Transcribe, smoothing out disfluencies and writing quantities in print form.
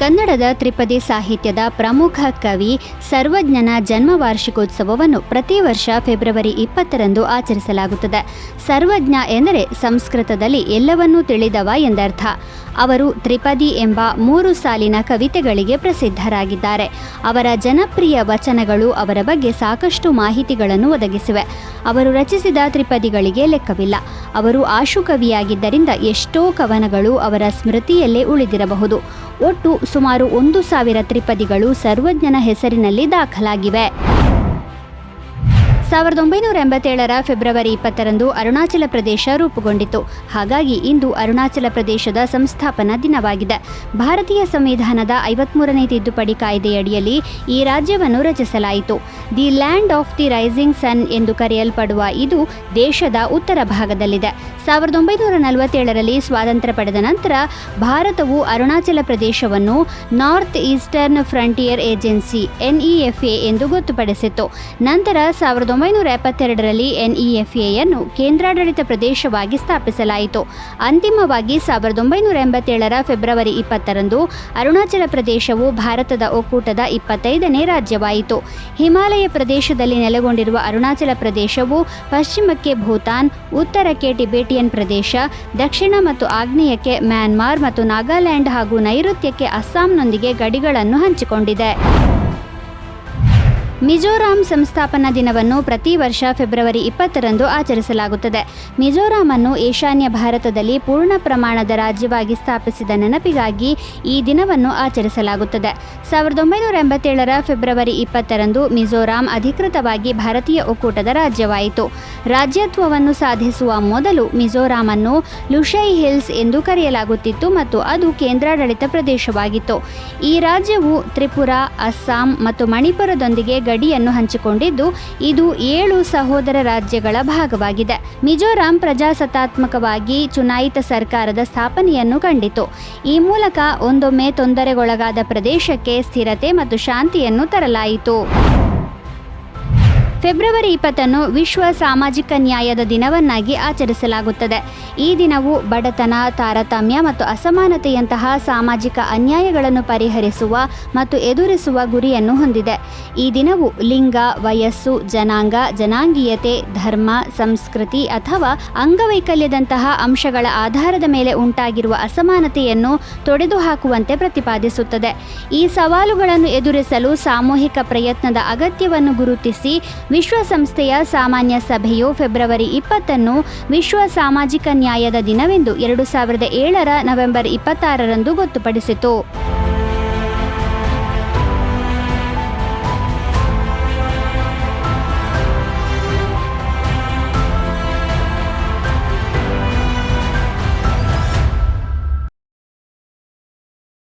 ಕನ್ನಡದ ತ್ರಿಪದಿ ಸಾಹಿತ್ಯದ ಪ್ರಮುಖ ಕವಿ ಸರ್ವಜ್ಞನ ಜನ್ಮ ವಾರ್ಷಿಕೋತ್ಸವವನ್ನು ಪ್ರತಿ ವರ್ಷ ಫೆಬ್ರವರಿ 20ರಂದು ಆಚರಿಸಲಾಗುತ್ತದೆ. ಸರ್ವಜ್ಞ ಎಂದರೆ ಸಂಸ್ಕೃತದಲ್ಲಿ ಎಲ್ಲವನ್ನೂ ತಿಳಿದವ ಎಂದರ್ಥ. ಅವರು ತ್ರಿಪದಿ ಎಂಬ 3 ಸಾಲಿನ ಕವಿತೆಗಳಿಗೆ ಪ್ರಸಿದ್ಧರಾಗಿದ್ದಾರೆ. ಅವರ ಜನಪ್ರಿಯ ವಚನಗಳು ಅವರ ಬಗ್ಗೆ ಸಾಕಷ್ಟು ಮಾಹಿತಿಗಳನ್ನು ಒದಗಿಸಿವೆ. ಅವರು ರಚಿಸಿದ ತ್ರಿಪದಿಗಳಿಗೆ ಲೆಕ್ಕವಿಲ್ಲ. ಅವರು ಆಶುಕವಿಯಾಗಿದ್ದರಿಂದ ಎಷ್ಟೋ ಕವನಗಳು ಅವರ ಸ್ಮೃತಿಯಲ್ಲೇ ಉಳಿದಿರಬಹುದು. ಒಟ್ಟು ಸುಮಾರು 1000 ತ್ರಿಪದಿಗಳು ಸರ್ವಜ್ಞನ ಹೆಸರಿನಲ್ಲಿ ದಾಖಲಾಗಿವೆ. 1987ರ ಫೆಬ್ರವರಿ 20ರಂದು ಅರುಣಾಚಲ ಪ್ರದೇಶ ರೂಪುಗೊಂಡಿತು. ಹಾಗಾಗಿ ಇಂದು ಅರುಣಾಚಲ ಪ್ರದೇಶದ ಸಂಸ್ಥಾಪನಾ ದಿನವಾಗಿದೆ. ಭಾರತೀಯ ಸಂವಿಧಾನದ 53ನೇ ತಿದ್ದುಪಡಿ ಕಾಯ್ದೆಯಡಿಯಲ್ಲಿ ಈ ರಾಜ್ಯವನ್ನು ರಚಿಸಲಾಯಿತು. The land of the rising sun ಎಂದು ಕರೆಯಲ್ಪಡುವ ಇದು ದೇಶದ ಉತ್ತರ ಭಾಗದಲ್ಲಿದೆ. 1947ರಲ್ಲಿ ಸ್ವಾತಂತ್ರ್ಯ ಪಡೆದ ನಂತರ ಭಾರತವು ಅರುಣಾಚಲ ಪ್ರದೇಶವನ್ನು north eastern frontier agency NEFA ಎಂದು ಗೊತ್ತುಪಡಿಸಿತ್ತು. ನಂತರ 1972ರಲ್ಲಿ NEFAಯನ್ನು ಕೇಂದ್ರಾಡಳಿತ ಪ್ರದೇಶವಾಗಿ ಸ್ಥಾಪಿಸಲಾಯಿತು. ಅಂತಿಮವಾಗಿ 1987ರ ಫೆಬ್ರವರಿ 20ರಂದು ಅರುಣಾಚಲ ಪ್ರದೇಶವು ಭಾರತದ ಒಕ್ಕೂಟದ 25ನೇ ರಾಜ್ಯವಾಯಿತು. ಹಿಮಾಲಯ ಪ್ರದೇಶದಲ್ಲಿ ನೆಲೆಗೊಂಡಿರುವ ಅರುಣಾಚಲ ಪ್ರದೇಶವು ಪಶ್ಚಿಮಕ್ಕೆ ಭೂತಾನ್, ಉತ್ತರಕ್ಕೆ ಟಿಬೆಟಿಯನ್ ಪ್ರದೇಶ, ದಕ್ಷಿಣ ಮತ್ತು ಆಗ್ನೇಯಕ್ಕೆ ಮ್ಯಾನ್ಮಾರ್ ಮತ್ತು ನಾಗಾಲ್ಯಾಂಡ್ ಹಾಗೂ ನೈಋತ್ಯಕ್ಕೆ ಅಸ್ಸಾಂನೊಂದಿಗೆ ಗಡಿಗಳನ್ನು ಹಂಚಿಕೊಂಡಿದೆ. ಮಿಜೋರಾಂ ಸಂಸ್ಥಾಪನಾ ದಿನವನ್ನು ಪ್ರತಿ ವರ್ಷ ಫೆಬ್ರವರಿ 20ರಂದು ಆಚರಿಸಲಾಗುತ್ತದೆ. ಮಿಜೋರಾಂ ಈಶಾನ್ಯ ಭಾರತದಲ್ಲಿ ಪೂರ್ಣ ಪ್ರಮಾಣದ ರಾಜ್ಯವಾಗಿ ಸ್ಥಾಪಿಸಿದ ನೆನಪಿಗಾಗಿ ಈ ದಿನವನ್ನು ಆಚರಿಸಲಾಗುತ್ತದೆ. 1987ರ ಫೆಬ್ರವರಿ 20ರಂದು ಮಿಜೋರಾಂ ಅಧಿಕೃತವಾಗಿ ಭಾರತೀಯ ಒಕ್ಕೂಟದ ರಾಜ್ಯವಾಯಿತು. ರಾಜ್ಯತ್ವವನ್ನು ಸಾಧಿಸುವ ಮೊದಲು ಮಿಜೋರಾಂ ಲುಷೈ ಹಿಲ್ಸ್ ಎಂದು ಕರೆಯಲಾಗುತ್ತಿತ್ತು ಮತ್ತು ಅದು ಕೇಂದ್ರಾಡಳಿತ ಪ್ರದೇಶವಾಗಿತ್ತು. ಈ ರಾಜ್ಯವು ತ್ರಿಪುರಾ, ಅಸ್ಸಾಂ ಮತ್ತು ಮಣಿಪುರದೊಂದಿಗೆ ಗಡಿಯನ್ನು ಹಂಚಿಕೊಂಡಿದ್ದು ಇದು 7 ಸಹೋದರ ರಾಜ್ಯಗಳ ಭಾಗವಾಗಿದೆ. ಮಿಜೋರಾಂ ಪ್ರಜಾಸತ್ತಾತ್ಮಕವಾಗಿ ಚುನಾಯಿತ ಸರ್ಕಾರದ ಸ್ಥಾಪನೆಯನ್ನು ಕಂಡಿತು. ಈ ಮೂಲಕ ಒಂದೊಮ್ಮೆ ತೊಂದರೆಗೊಳಗಾದ ಪ್ರದೇಶಕ್ಕೆ ಸ್ಥಿರತೆ ಮತ್ತು ಶಾಂತಿಯನ್ನು ತರಲಾಯಿತು. ಫೆಬ್ರವರಿ 20ನ್ನು ವಿಶ್ವ ಸಾಮಾಜಿಕ ನ್ಯಾಯದ ದಿನವನ್ನಾಗಿ ಆಚರಿಸಲಾಗುತ್ತದೆ. ಈ ದಿನವು ಬಡತನ, ತಾರತಮ್ಯ ಮತ್ತು ಅಸಮಾನತೆಯಂತಹ ಸಾಮಾಜಿಕ ಅನ್ಯಾಯಗಳನ್ನು ಪರಿಹರಿಸುವ ಮತ್ತು ಎದುರಿಸುವ ಗುರಿಯನ್ನು ಹೊಂದಿದೆ. ಈ ದಿನವು ಲಿಂಗ, ವಯಸ್ಸು, ಜನಾಂಗ, ಜನಾಂಗೀಯತೆ, ಧರ್ಮ, ಸಂಸ್ಕೃತಿ ಅಥವಾ ಅಂಗವೈಕಲ್ಯದಂತಹ ಅಂಶಗಳ ಆಧಾರದ ಮೇಲೆ ಉಂಟಾಗಿರುವ ಅಸಮಾನತೆಯನ್ನು ತೊಡೆದುಹಾಕುವಂತೆ ಪ್ರತಿಪಾದಿಸುತ್ತದೆ. ಈ ಸವಾಲುಗಳನ್ನು ಎದುರಿಸಲು ಸಾಮೂಹಿಕ ಪ್ರಯತ್ನದ ಅಗತ್ಯವನ್ನು ಗುರುತಿಸಿ ವಿಶ್ವಸಂಸ್ಥೆಯ ಸಾಮಾನ್ಯ ಸಭೆಯು ಫೆಬ್ರವರಿ 20ನ್ನು ವಿಶ್ವ ಸಾಮಾಜಿಕ ನ್ಯಾಯದ ದಿನವೆಂದು 2007ರ ನವೆಂಬರ್ 26ರಂದು ಗೊತ್ತುಪಡಿಸಿತು.